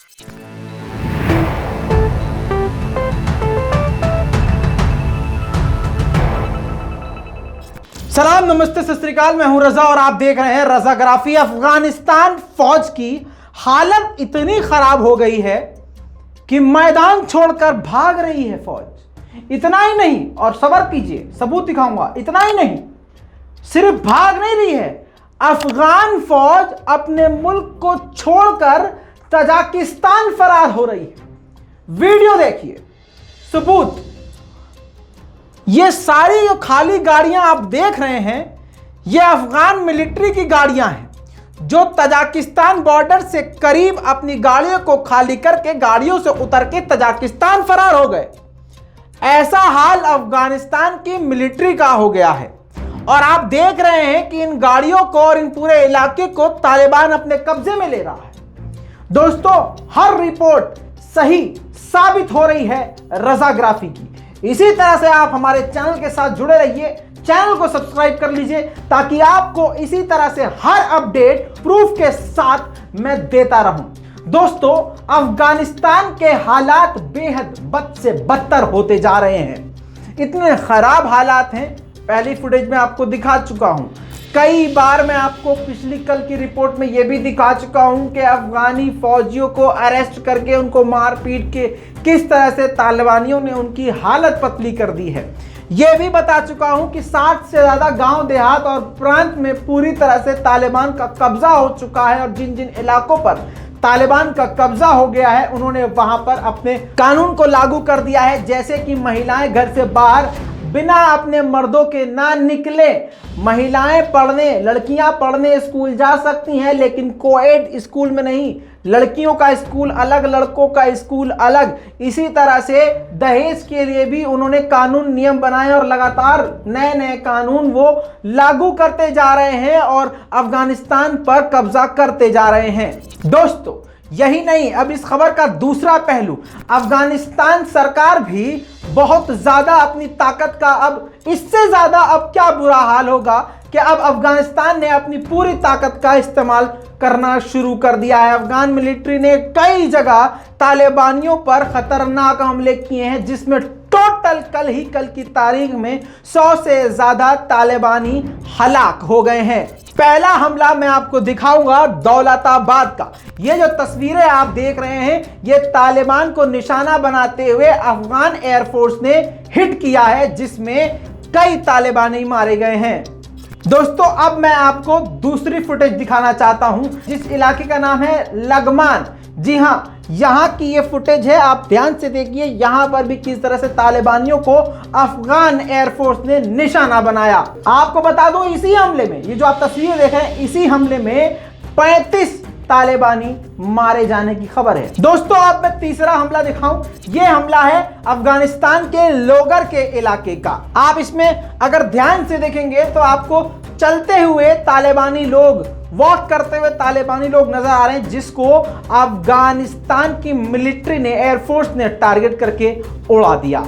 सलाम, नमस्ते, सत श्री अकाल। मैं हूं रजा और आप देख रहे हैं रजाग्राफी। अफगानिस्तान फौज की हालत इतनी खराब हो गई है कि मैदान छोड़कर भाग रही है फौज। इतना ही नहीं, और सबर कीजिए, सबूत दिखाऊंगा। इतना ही नहीं, सिर्फ भाग नहीं रही है, अफगान फौज अपने मुल्क को छोड़कर तजाकिस्तान फरार हो रही है। वीडियो देखिए, सबूत। ये सारी जो खाली गाड़ियां आप देख रहे हैं, ये अफगान मिलिट्री की गाड़ियां हैं जो तजाकिस्तान बॉर्डर से करीब अपनी गाड़ियों को खाली करके गाड़ियों से उतर के तजाकिस्तान फरार हो गए। ऐसा हाल अफगानिस्तान की मिलिट्री का हो गया है और आप देख रहे हैं कि इन गाड़ियों को और इन पूरे इलाके को तालिबान अपने कब्जे में ले रहा है। दोस्तों, हर रिपोर्ट सही साबित हो रही है रजाग्राफी की। इसी तरह से आप हमारे चैनल के साथ जुड़े रहिए, चैनल को सब्सक्राइब कर लीजिए ताकि आपको इसी तरह से हर अपडेट प्रूफ के साथ मैं देता रहूं। दोस्तों, अफगानिस्तान के हालात बेहद बद से बदतर होते जा रहे हैं। इतने खराब हालात हैं, पहली फुटेज में आपको दिखा चुका हूं। कई बार मैं आपको पिछली कल की रिपोर्ट में यह भी दिखा चुका हूं कि अफगानी फौजियों को अरेस्ट करके उनको मार पीट के किस तरह से तालिबानियों ने उनकी हालत पतली कर दी है। यह भी बता चुका हूं कि 60 से ज्यादा गांव देहात और प्रांत में पूरी तरह से तालिबान का कब्जा हो चुका है और जिन जिन इलाकों पर तालिबान का कब्जा हो गया है उन्होंने वहां पर अपने कानून को लागू कर दिया है, जैसे कि महिलाएं घर से बाहर बिना अपने मर्दों के ना निकले। महिलाएं पढ़ने, लड़कियां पढ़ने स्कूल जा सकती हैं, लेकिन कोएड स्कूल में नहीं। लड़कियों का स्कूल अलग, लड़कों का स्कूल अलग। इसी तरह से दहेज के लिए भी उन्होंने कानून नियम बनाए और लगातार नए नए कानून वो लागू करते जा रहे हैं और अफगानिस्तान पर कब्जा करते जा रहे हैं। दोस्तों, यही नहीं, अब इस खबर का दूसरा पहलू, अफगानिस्तान सरकार भी बहुत ज्यादा अपनी ताकत का, अब इससे ज्यादा अब क्या बुरा हाल होगा कि अब अफगानिस्तान ने अपनी पूरी ताकत का इस्तेमाल करना शुरू कर दिया है। अफगान मिलिट्री ने कई जगह तालिबानियों पर खतरनाक हमले किए हैं, जिसमें टोटल कल की तारीख में 100 से ज्यादा तालिबानी हलाक हो गए हैं। पहला हमला मैं आपको दिखाऊंगा दौलताबाद का। ये जो तस्वीरें आप देख रहे हैं, ये तालिबान को निशाना बनाते हुए अफगान एयरफोर्स ने हिट किया है, जिसमें कई तालिबानी मारे गए हैं। दोस्तों, अब मैं आपको दूसरी फुटेज दिखाना चाहता हूं, जिस इलाके का नाम है लगमान। जी हां, यहां की ये फुटेज है, आप ध्यान से देखिए। यहां पर भी किस तरह से तालिबानियों को अफगान एयरफोर्स ने निशाना बनाया। आपको बता दूं, इसी हमले में, ये जो आप तस्वीर देख रहे हैं, इसी हमले में 35 तालिबानी मारे जाने की खबर है। दोस्तों, अब मैं तीसरा हमला दिखाऊं। यह हमला है अफगानिस्तान के लोगर के इलाके का। आप इसमें अगर ध्यान से देखेंगे तो आपको चलते हुए तालिबानी लोग, वॉक करते हुए तालिबानी लोग नजर आ रहे हैं, जिसको अफगानिस्तान की मिलिट्री ने, एयरफोर्स ने टारगेट करके उड़ा दिया।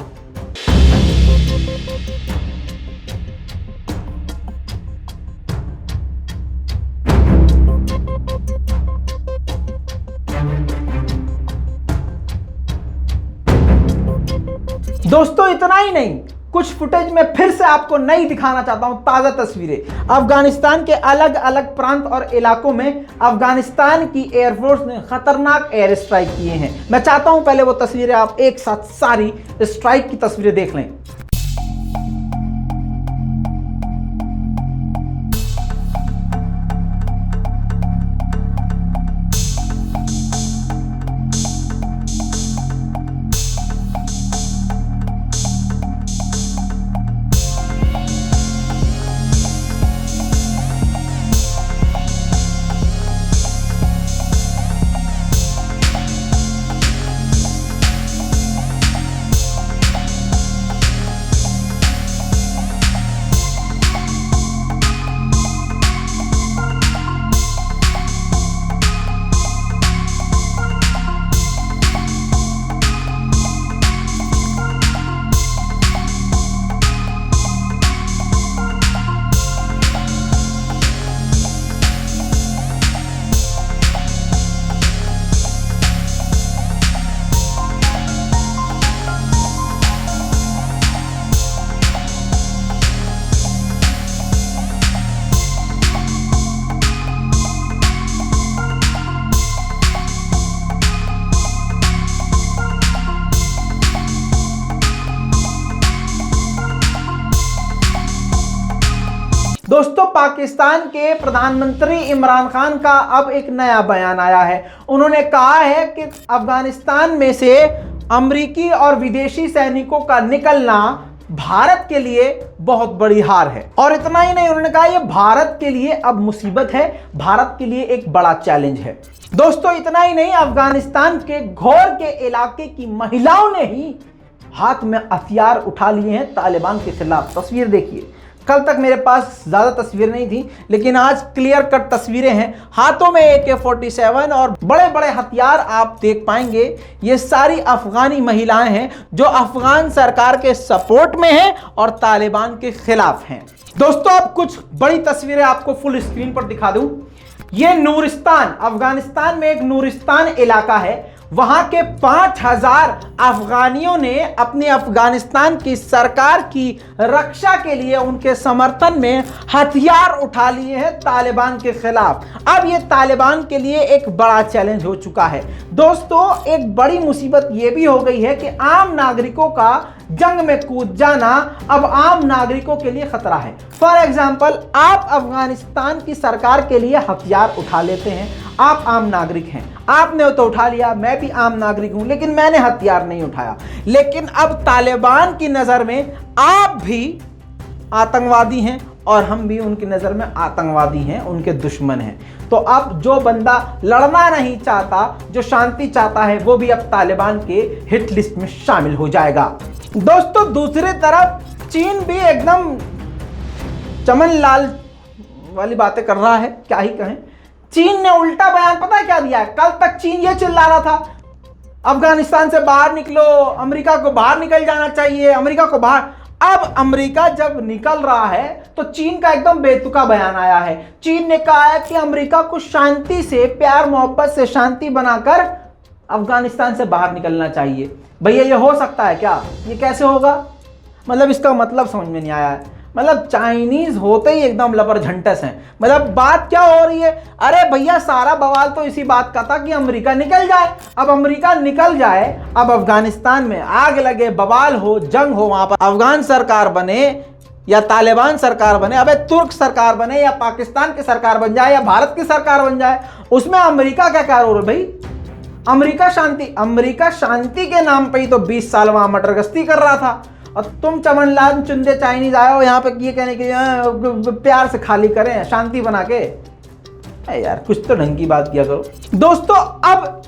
दोस्तों, इतना ही नहीं, कुछ फुटेज में फिर से आपको नई दिखाना चाहता हूं, ताजा तस्वीरें। अफगानिस्तान के अलग अलग प्रांत और इलाकों में अफगानिस्तान की एयरफोर्स ने खतरनाक एयर स्ट्राइक किए हैं। मैं चाहता हूं पहले वो तस्वीरें आप एक साथ सारी स्ट्राइक की तस्वीरें देख लें। दोस्तों, पाकिस्तान के प्रधानमंत्री इमरान खान का अब एक नया बयान आया है। उन्होंने कहा है कि अफगानिस्तान में से अमेरिकी और विदेशी सैनिकों का निकलना भारत के लिए बहुत बड़ी हार है। और इतना ही नहीं, उन्होंने कहा यह भारत के लिए अब मुसीबत है, भारत के लिए एक बड़ा चैलेंज है। दोस्तों, इतना ही नहीं, अफगानिस्तान के घोर के इलाके की महिलाओं ने ही हाथ में हथियार उठा लिए हैं तालिबान के खिलाफ। तस्वीर देखिए, कल तक मेरे पास ज़्यादा तस्वीरें नहीं थी, लेकिन आज क्लियर कट तस्वीरें हैं। हाथों में AK-47 और बड़े बड़े हथियार आप देख पाएंगे। ये सारी अफगानी महिलाएं हैं जो अफगान सरकार के सपोर्ट में हैं और तालिबान के खिलाफ हैं। दोस्तों, अब कुछ बड़ी तस्वीरें आपको फुल स्क्रीन पर दिखा दूं। ये नूरिस्तान, अफगानिस्तान में एक नूरिस्तान इलाका है। वहां के 5000 अफगानियों ने अपनी अफगानिस्तान की सरकार की रक्षा के लिए उनके समर्थन में हथियार उठा लिए हैं तालिबान के खिलाफ। अब ये तालिबान के लिए एक बड़ा चैलेंज हो चुका है। दोस्तों, एक बड़ी मुसीबत ये भी हो गई है कि आम नागरिकों का जंग में कूद जाना अब आम नागरिकों के लिए खतरा है। फॉर एग्जाम्पल, आप अफगानिस्तान की सरकार के लिए हथियार उठा लेते हैं, आप आम नागरिक हैं, आपने तो उठा लिया, मैं भी आम नागरिक हूं, लेकिन मैंने हथियार नहीं उठाया। लेकिन अब तालिबान की नजर में आप भी आतंकवादी हैं और हम भी उनकी नजर में आतंकवादी हैं, उनके दुश्मन हैं। तो अब जो बंदा लड़ना नहीं चाहता, जो शांति चाहता है, वो भी अब तालिबान के हिट लिस्ट में शामिल हो जाएगा। दोस्तों, दूसरी तरफ चीन भी एकदम चमन लाल वाली बातें कर रहा है, क्या ही कहें। चीन ने उल्टा बयान पता है क्या दिया है? कल तक चीन ये चिल्ला रहा था अफगानिस्तान से बाहर निकलो, अमेरिका को बाहर निकल जाना चाहिए, अमेरिका को बाहर। अब अमेरिका जब निकल रहा है तो चीन का एकदम बेतुका बयान आया है। चीन ने कहा है कि अमेरिका को शांति से, प्यार मोहब्बत से शांति बनाकर अफगानिस्तान से बाहर निकलना चाहिए। भैया, ये हो सकता है क्या? ये कैसे होगा? मतलब इसका मतलब समझ में नहीं आया है। मतलब चाइनीज होते ही एकदम लबरझंटस हैं। मतलब बात क्या हो रही है? अरे भैया, सारा बवाल तो इसी बात का था कि अमेरिका निकल जाए। अब अमेरिका निकल जाए, अब अफगानिस्तान में आग लगे, बवाल हो, जंग हो, वहां पर अफगान सरकार बने या तालिबान सरकार बने, अबे तुर्क सरकार बने या पाकिस्तान की सरकार बन जाए या भारत की सरकार बन जाए, उसमें अमेरिका क्या रोल है भाई? अमेरिका शांति के नाम पे ही तो 20 साल वहां मटरगश्ती कर रहा था। और तुम चमनलाल चुंदे चाइनीज आए हो यहाँ पे ये कहने के प्यार से खाली करें, शांति बना के। यार, कुछ तो ढंग की बात किया करो। दोस्तों, अब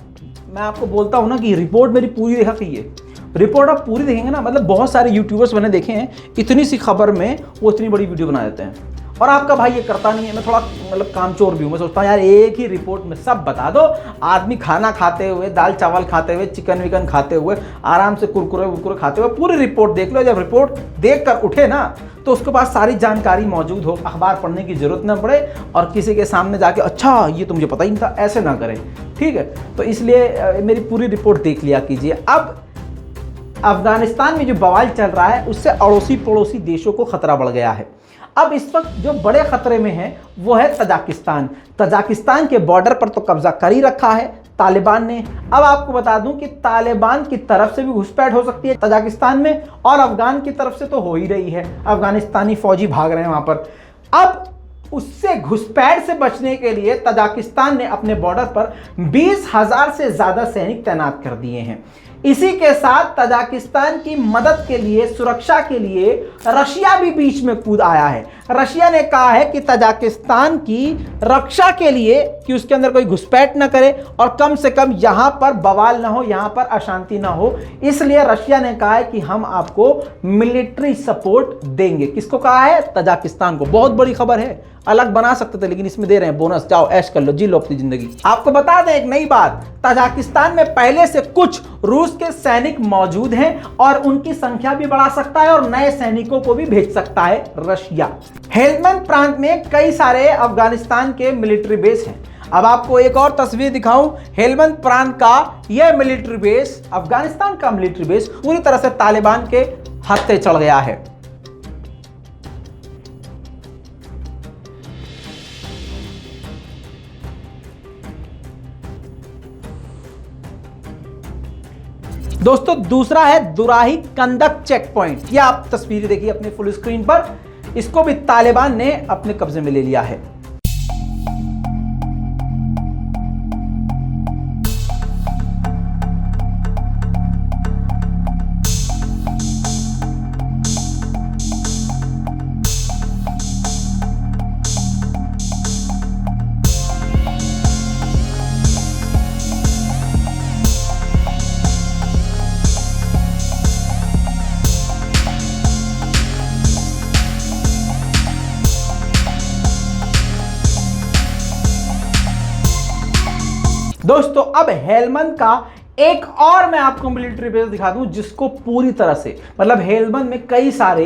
मैं आपको बोलता हूँ ना कि रिपोर्ट मेरी पूरी देखा चाहिए। रिपोर्ट आप पूरी देखेंगे ना, मतलब बहुत सारे यूट्यूबर्स मैंने देखे हैं, इतनी सी खबर में वो इतनी बड़ी वीडियो बना देते हैं। और आपका भाई ये करता नहीं है। मैं थोड़ा मतलब कामचोर भी हूँ। मैं सोचता हूँ यार, एक ही रिपोर्ट में सब बता दो। आदमी खाना खाते हुए, दाल चावल खाते हुए, चिकन विकन खाते हुए, आराम से कुरकुरे वुरकुरे खाते हुए पूरी रिपोर्ट देख लो। जब रिपोर्ट देख कर उठे ना, तो उसके पास सारी जानकारी मौजूद हो, अखबार पढ़ने की जरूरत ना पड़े और किसी के सामने जाके अच्छा ये तो मुझे पता ही नहीं था, ऐसे ना करें। ठीक है, तो इसलिए मेरी पूरी रिपोर्ट देख लिया कीजिए। अब अफगानिस्तान में जो बवाल चल रहा है, उससे अड़ोसी पड़ोसी देशों को खतरा बढ़ गया है। अब इस वक्त जो बड़े खतरे में है वो है तजाकिस्तान। तजाकिस्तान के बॉर्डर पर तो कब्जा कर ही रखा है तालिबान ने। अब आपको बता दूं कि तालिबान की तरफ से भी घुसपैठ हो सकती है तजाकिस्तान में, और अफगान की तरफ से तो हो ही रही है। अफगानिस्तानी फौजी भाग रहे हैं वहां पर। अब उससे घुसपैठ से बचने के लिए तजाकिस्तान ने अपने बॉर्डर पर 20,000 से ज्यादा सैनिक तैनात कर दिए हैं। इसी के साथ तजाकिस्तान की मदद के लिए, सुरक्षा के लिए रशिया भी बीच में कूद आया है। रशिया ने कहा है कि तजाकिस्तान की रक्षा के लिए कि उसके अंदर कोई घुसपैठ ना करे और कम से कम यहां पर बवाल ना हो, यहां पर अशांति ना हो। इसलिए रशिया ने कहा है कि हम आपको मिलिट्री सपोर्ट देंगे। किसको कहा है? तजाकिस्तान को। बहुत बड़ी खबर है, अलग बना सकते थे लेकिन इसमें दे रहे हैं बोनस। जाओ ऐश कर लो, जी लो अपनी जिंदगी। आपको बता दें एक नई बात, तजाकिस्तान में पहले से कुछ रूस के सैनिक मौजूद हैं और उनकी संख्या भी बढ़ा सकता है और नए सैनिकों को भी भेज सकता है रशिया। हेल्मंद प्रांत में कई सारे अफगानिस्तान के मिलिट्री बेस हैं। अब आपको एक और तस्वीर दिखाऊं, हेल्मंद प्रांत का यह मिलिट्री बेस, अफगानिस्तान का मिलिट्री बेस पूरी तरह से तालिबान के हत्थे चढ़ गया है। दोस्तों, दूसरा है दुराही कंदक चेक पॉइंट। यह आप तस्वीरें देखिए अपनी फुल स्क्रीन पर। इसको भी तालिबान ने अपने कब्जे में ले लिया है। दोस्तों अब हेलमंद का एक और मैं आपको मिलिट्री बेस दिखा दूं जिसको पूरी तरह से, मतलब हेलमंद में कई सारे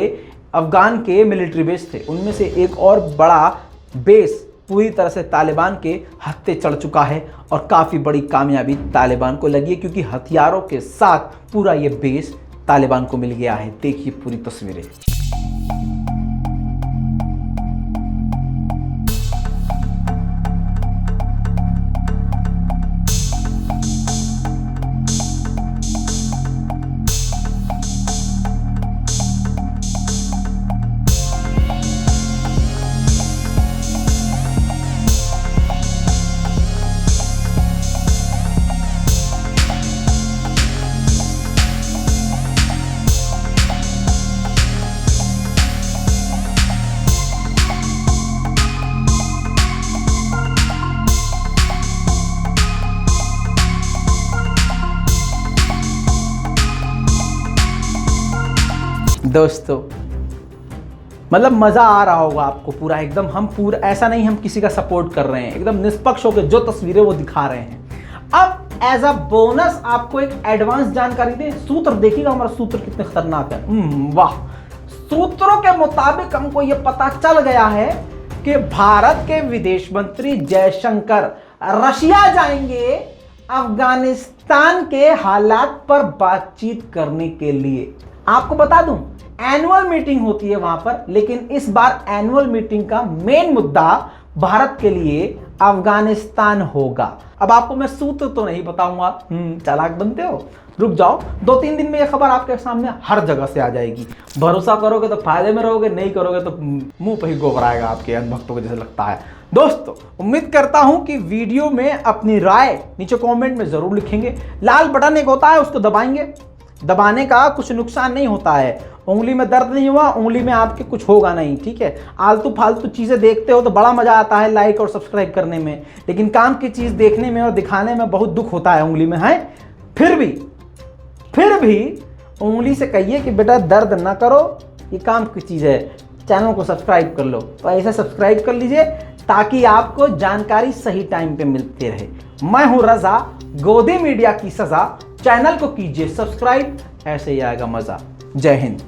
अफगान के मिलिट्री बेस थे, उनमें से एक और बड़ा बेस पूरी तरह से तालिबान के हत्थे चढ़ चुका है और काफी बड़ी कामयाबी तालिबान को लगी है क्योंकि हथियारों के साथ पूरा ये बेस तालिबान को मिल गया है। देखिए पूरी तस्वीरें। दोस्तों मतलब मजा आ रहा होगा आपको पूरा, एकदम हम पूरा ऐसा नहीं हम किसी का सपोर्ट कर रहे हैं, एकदम निष्पक्ष होकर जो तस्वीरें वो दिखा रहे हैं। अब एज अ बोनस आपको एक एडवांस जानकारी दें, सूत्र देखिएगा हमारा सूत्र कितने खतरनाक है। वाह, सूत्रों के मुताबिक हमको यह पता चल गया है कि भारत के विदेश मंत्री जयशंकर रशिया जाएंगे अफगानिस्तान के हालात पर बातचीत करने के लिए। आपको बता दूं एनुअल मीटिंग होती है वहां पर, लेकिन इस बार एनुअल मीटिंग का मेन मुद्दा भारत के लिए अफगानिस्तान होगा। अब आपको मैं सूत्र तो नहीं बताऊंगा, चालाक बनते हो, रुक जाओ, 2-3 दिन में यह खबर आपके सामने हर जगह से आ जाएगी। भरोसा करोगे तो फायदे में रहोगे, नहीं करोगे तो मुंह पे ही गोबर आएगा आपके अंधभक्तों को जैसे लगता है। दोस्तों उम्मीद करता हूं कि वीडियो में अपनी राय नीचे कमेंट में जरूर लिखेंगे। लाल बटन एक होता है उसको दबाएंगे, दबाने का कुछ नुकसान नहीं होता है, उंगली में दर्द नहीं हुआ, उंगली में आपके कुछ होगा नहीं, ठीक है। आलतू फालतू चीजें देखते हो तो बड़ा मजा आता है लाइक और सब्सक्राइब करने में, लेकिन काम की चीज देखने में और दिखाने में बहुत दुख होता है उंगली में, है। फिर भी उंगली से कहिए कि बेटा दर्द ना करो, ये काम की चीज है, चैनल को सब्सक्राइब कर लो। तो ऐसे सब्सक्राइब कर लीजिए ताकि आपको जानकारी सही टाइम पे मिलती रहे। मैं हूं रजा, गोदी मीडिया की सजा, चैनल को कीजिए सब्सक्राइब, ऐसे ही आएगा मजा। जय हिंद।